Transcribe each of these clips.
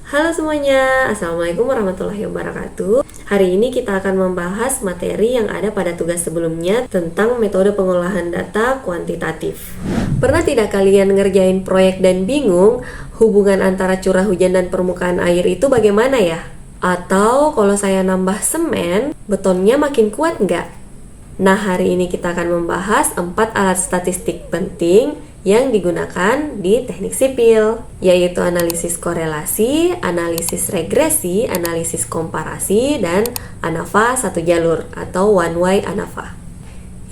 Halo semuanya, Assalamualaikum warahmatullahi wabarakatuh. Hari ini kita akan membahas materi yang ada pada tugas sebelumnya tentang metode pengolahan data kuantitatif. Pernah tidak kalian ngerjain proyek dan bingung hubungan antara curah hujan dan permukaan air itu bagaimana ya? Atau kalau saya nambah semen, betonnya makin kuat nggak? Nah, hari ini kita akan membahas 4 alat statistik penting yang digunakan di teknik sipil, yaitu analisis korelasi, analisis regresi, analisis komparasi, dan ANAVA satu jalur atau one way ANAVA.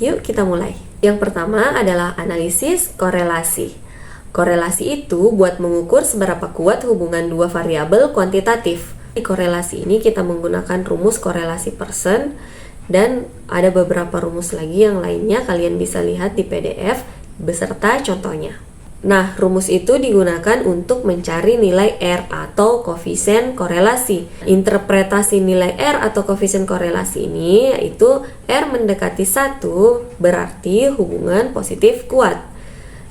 Yuk kita mulai. Yang pertama adalah analisis korelasi. Korelasi itu buat mengukur seberapa kuat hubungan dua variabel kuantitatif. Di korelasi ini kita menggunakan rumus korelasi Pearson, dan ada beberapa rumus lagi yang lainnya kalian bisa lihat di PDF beserta contohnya. Nah, rumus itu digunakan untuk mencari nilai R atau koefisien korelasi. Interpretasi nilai R atau koefisien korelasi ini yaitu R mendekati 1 berarti hubungan positif kuat.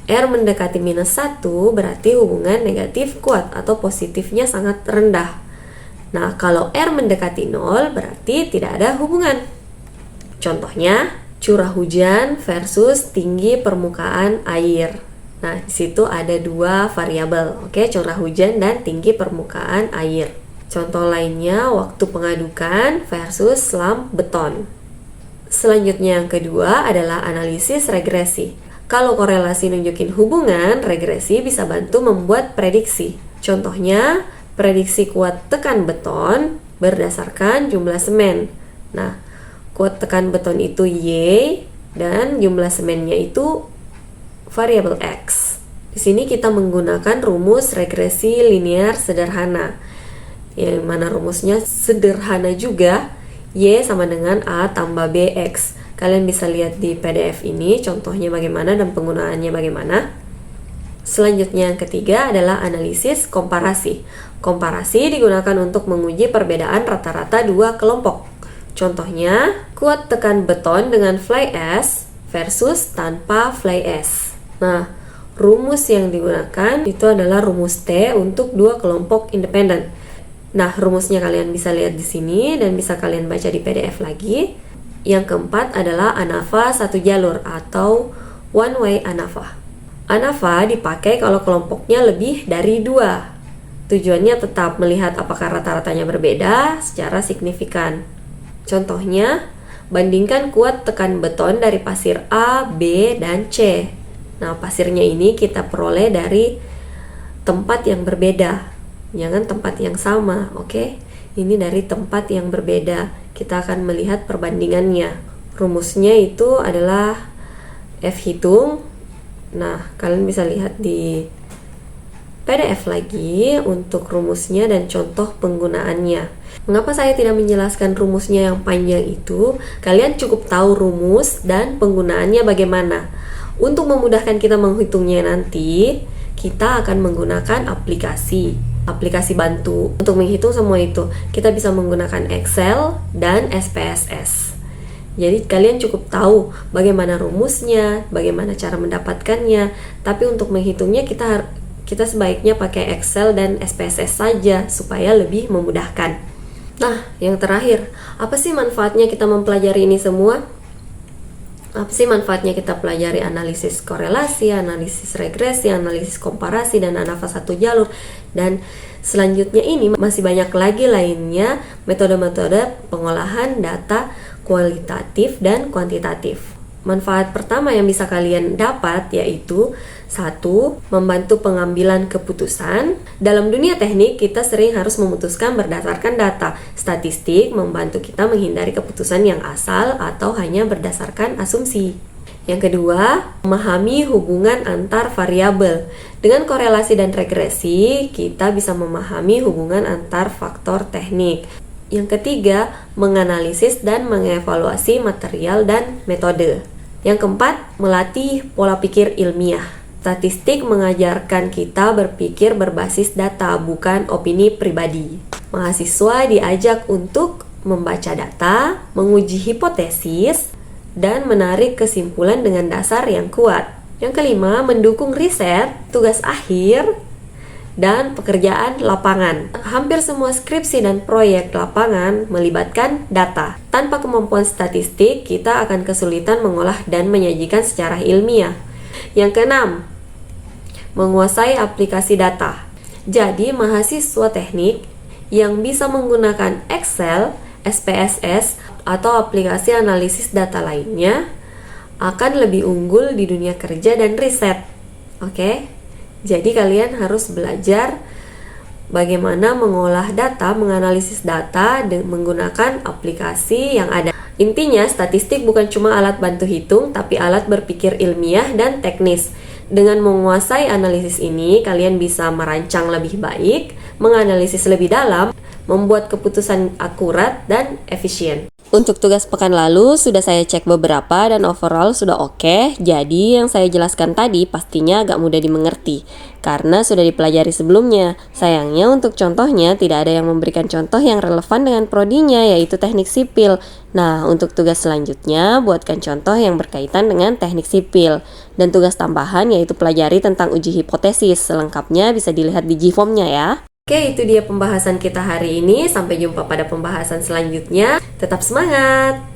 R mendekati minus 1 berarti hubungan negatif kuat atau positifnya sangat rendah. Nah, kalau R mendekati 0 berarti tidak ada hubungan. Contohnya, curah hujan versus tinggi permukaan air. Nah, di situ ada dua variabel, oke, curah hujan dan tinggi permukaan air. Contoh lainnya, waktu pengadukan versus slump beton. Selanjutnya yang kedua adalah analisis regresi. Kalau korelasi nunjukin hubungan, regresi bisa bantu membuat prediksi. Contohnya, prediksi kuat tekan beton berdasarkan jumlah semen. Nah, kuat tekan beton itu Y dan jumlah semennya itu variabel X. Di sini kita menggunakan rumus regresi linear sederhana. Yang mana rumusnya sederhana juga, Y sama dengan A tambah BX. Kalian bisa lihat di PDF ini contohnya bagaimana dan penggunaannya bagaimana. Selanjutnya yang ketiga adalah analisis komparasi. Komparasi digunakan untuk menguji perbedaan rata-rata dua kelompok. Contohnya, kuat tekan beton dengan fly ash versus tanpa fly ash. Nah, rumus yang digunakan itu adalah rumus T untuk dua kelompok independen. Nah, rumusnya kalian bisa lihat di sini dan bisa kalian baca di PDF lagi. Yang keempat adalah ANAVA satu jalur atau one way ANAVA. ANAVA dipakai kalau kelompoknya lebih dari 2. Tujuannya tetap melihat apakah rata-ratanya berbeda secara signifikan. Contohnya, bandingkan kuat tekan beton dari pasir A, B, dan C. Nah, pasirnya ini kita peroleh dari tempat yang berbeda, jangan tempat yang sama, oke? Ini dari tempat yang berbeda. Kita akan melihat perbandingannya. Rumusnya itu adalah F hitung. Nah, kalian bisa lihat di PDF lagi untuk rumusnya dan contoh penggunaannya. Mengapa saya tidak menjelaskan rumusnya yang panjang itu? Kalian cukup tahu rumus dan penggunaannya bagaimana. Untuk memudahkan kita menghitungnya nanti, kita akan menggunakan aplikasi bantu. Untuk menghitung semua itu, kita bisa menggunakan Excel dan SPSS. Jadi kalian cukup tahu bagaimana rumusnya, bagaimana cara mendapatkannya. Tapi untuk menghitungnya kita sebaiknya pakai Excel dan SPSS saja supaya lebih memudahkan. Nah, yang terakhir, apa sih manfaatnya kita mempelajari ini semua? Apa sih manfaatnya kita pelajari analisis korelasi, analisis regresi, analisis komparasi, dan ANAVA satu jalur? Dan selanjutnya ini masih banyak lagi lainnya metode-metode pengolahan data kualitatif dan kuantitatif. Manfaat pertama yang bisa kalian dapat yaitu 1. Membantu pengambilan keputusan. Dalam dunia teknik, kita sering harus memutuskan berdasarkan data. Statistik membantu kita menghindari keputusan yang asal atau hanya berdasarkan asumsi. Yang kedua, memahami hubungan antar variabel. Dengan korelasi dan regresi, kita bisa memahami hubungan antar faktor teknik. Yang ketiga, menganalisis dan mengevaluasi material dan metode. Yang keempat, melatih pola pikir ilmiah. Statistik mengajarkan kita berpikir berbasis data, bukan opini pribadi. Mahasiswa diajak untuk membaca data, menguji hipotesis, dan menarik kesimpulan dengan dasar yang kuat. Yang kelima, mendukung riset. Tugas akhir dan pekerjaan lapangan. Hampir semua skripsi dan proyek lapangan melibatkan data. Tanpa kemampuan statistik, kita akan kesulitan mengolah dan menyajikan secara ilmiah. Yang keenam, menguasai aplikasi data. Jadi, mahasiswa teknik yang bisa menggunakan Excel, SPSS, atau aplikasi analisis data lainnya akan lebih unggul di dunia kerja dan riset. Oke? Jadi kalian harus belajar bagaimana mengolah data, menganalisis data menggunakan aplikasi yang ada. Intinya, statistik bukan cuma alat bantu hitung, tapi alat berpikir ilmiah dan teknis. Dengan menguasai analisis ini, kalian bisa merancang lebih baik, menganalisis lebih dalam, membuat keputusan akurat dan efisien. Untuk tugas pekan lalu sudah saya cek beberapa dan overall sudah oke. Jadi yang saya jelaskan tadi pastinya agak mudah dimengerti karena sudah dipelajari sebelumnya. Sayangnya untuk contohnya tidak ada yang memberikan contoh yang relevan dengan prodinya, yaitu teknik sipil. Nah, untuk tugas selanjutnya buatkan contoh yang berkaitan dengan teknik sipil. Dan tugas tambahan yaitu pelajari tentang uji hipotesis. Selengkapnya bisa dilihat di Gform-nya ya. Oke, itu dia pembahasan kita hari ini. Sampai jumpa pada pembahasan selanjutnya. Tetap semangat!